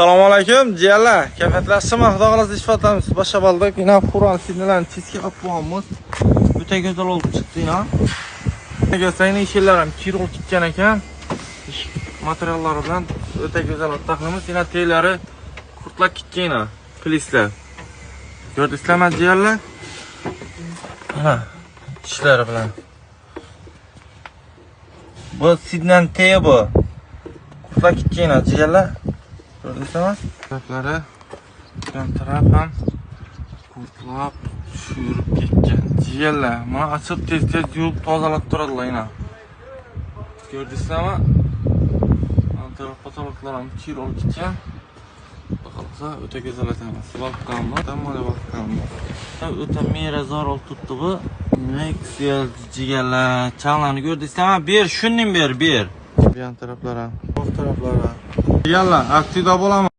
Assalomu alaykum jiyanlar. Kayfiyatlashimi? Xudo xolasa ish vatamiz. Boshqabaldik. Ina Quron sidlarni tiski olib qo'yamiz. O'ta go'zal olib chiqdi ina. Go'sayning ishlar ham kirol ketgan ekan. Ish materiallari bilan o'ta go'zal taqlimiz. Ina teylari qurtlab ketgan, plislar. Ko'rdingizlarmi jiyanlar? Mana ishlari bilan. Bu sidnan tey bu. Qurtlab ketgan jiyanlar. Ko'rdingizmi? Taraflari ham taraf ham qurtlab tushirib ketgan. Jiyanlar, mana açıp tez-tez yuvib tozalab turadilar ina. Ko'rdingizmi? Mana taraf patoloqlar ham kir olib ketgan. Baxalsa o'ta go'zal atamiz. Vaqtqanmi? Tamomla vaqtqanmi. O'ta merazor olib tutdi bu. Nexia jiyanlar, changlarni ko'rdingizmi? Ber, shundan ber. Bu yan taraflari ham, bu taraflari. Jiyanlar, aktida bo'lamiz.